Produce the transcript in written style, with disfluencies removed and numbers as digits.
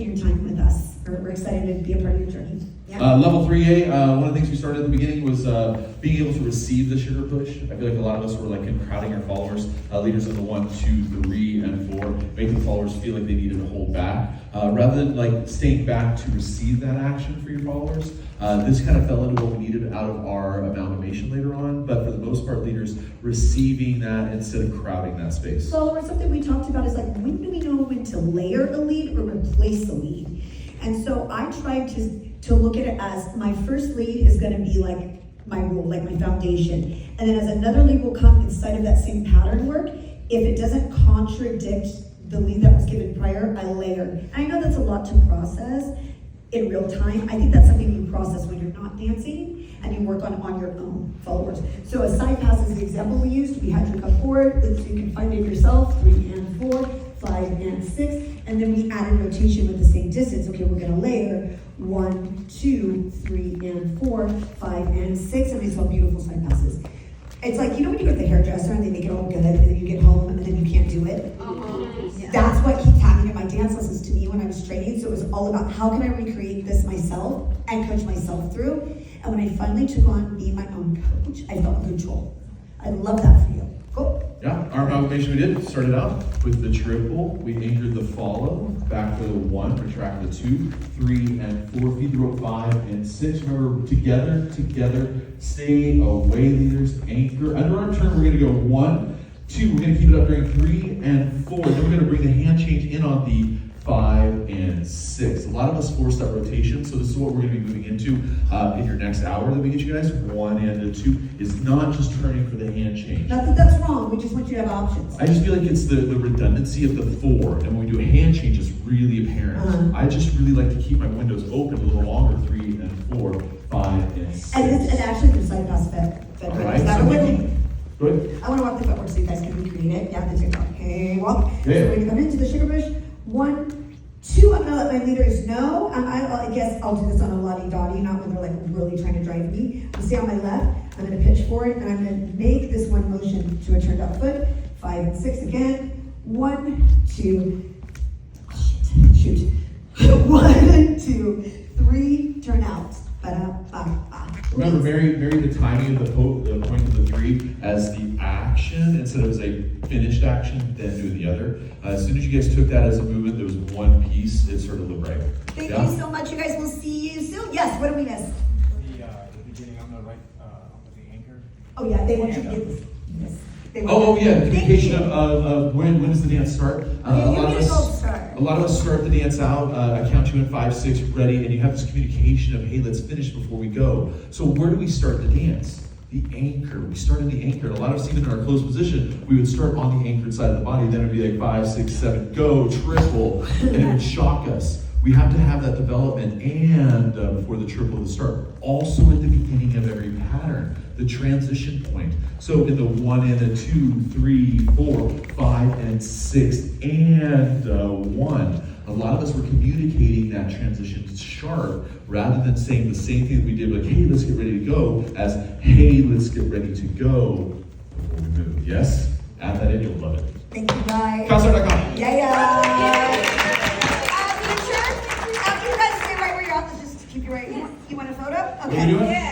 your time with us. We're excited to be a part of your journey. Yeah. Level 3A, one of the things we started at the beginning was being able to receive the sugar push. I feel like a lot of us were like crowding our followers, leaders in the 1, 2, 3, and 4, making the followers feel like they needed to hold back. Rather than like staying back to receive that action for your followers, this kind of fell into what we needed out of our amalgamation later on, but for the most part, leaders receiving that instead of crowding that space. Followers, something we talked about is like, when do we know when to layer the lead or replace the lead? And so I tried to look at it as my first lead is going to be like my rule, like my foundation. And then as another lead will come inside of that same pattern work, if it doesn't contradict the lead that was given prior, I layer. And I know that's a lot to process in real time. I think that's something you process when you're not dancing and you work on your own followers. So a side pass is the example we used. We had you come forward, so you can find it yourself, 3 and 4, 5 and 6, and then we added rotation with the same distance. Okay, we're gonna layer 1, 2, 3 and 4, 5 and 6, and we saw beautiful side passes. It's like, you know when you go to the hairdresser and they make it all good, and then you get home and then you can't do it? Yeah. That's what keeps happening in my dance lessons to me when I was training. So it was all about how can I recreate this myself and coach myself through. And when I finally took on being my own coach, I felt in control. I love that for you. Cool. Yeah, our amalgamation we did started out with the triple. We anchored the follow, back to the 1, retract the 2, 3 and 4, feed the rope 5 and 6. Remember, together, stay away, leaders, anchor. Under our turn, we're gonna go 1, 2, we're gonna keep it up during 3 and 4. Then we're gonna bring the hand change in on the 5 and 6. A lot of us force that rotation, so this is what we're going to be moving into in your next hour that we get you guys. 1 and 2 is not just turning for the hand change. Not that that's wrong, we just want you to have options. I just feel like it's the redundancy of the 4, and when we do a hand change, it's really apparent. I just really like to keep my windows open a little longer, 3 and 4, 5 and 6. And actually the side pass fed All right. right, so go ahead. I want to walk the footwork so you guys can recreate it. Yeah, the TikTok. Okay, walk. Yeah. So we're going to come into the sugar bush. 1, 2, I'm gonna let my leaders know. I guess I'll do this on a la-di-da-di, not when they're like really trying to drive me. I'll stay on my left, I'm gonna pitch forward, and I'm gonna make this one motion to a turned out foot. 5 and 6 again. 1, 2, shoot. 1, 2, 3, turn out. Remember, marry the timing of the point of the 3 as the action instead of as a finished action, then do the other. As soon as you guys took that as a movement, there was one piece, it sort of looked right. Thank you so much. You guys will see you soon. Yes, what did we miss? The beginning on the right, with the anchor. Oh yeah, they want you to get this. Yeah, the communication of when does the dance start? A lot of us start the dance out, I count 2 and 5, 6, ready, and you have this communication of, hey, let's finish before we go. So where do we start the dance? The anchor. We start in the anchor. And a lot of us, even in our closed position, we would start on the anchored side of the body, then it would be like 5, 6, 7, go, triple, and it would shock us. We have to have that development and before the triple to start. Also at the beginning of every pattern, the transition point. So in the 1 and a 2, 3, 4, 5 and 6 and 1. A lot of us were communicating that transition sharp rather than saying the same thing that we did, like, hey, let's get ready to go, as, hey, let's get ready to go before we move. Yes? Add that in, you'll love it. Thank you, guys. Krsd.com. Yeah. Future, you guys stay right where you're at. Let's just keep you right. You want a photo? Okay. What are we doing?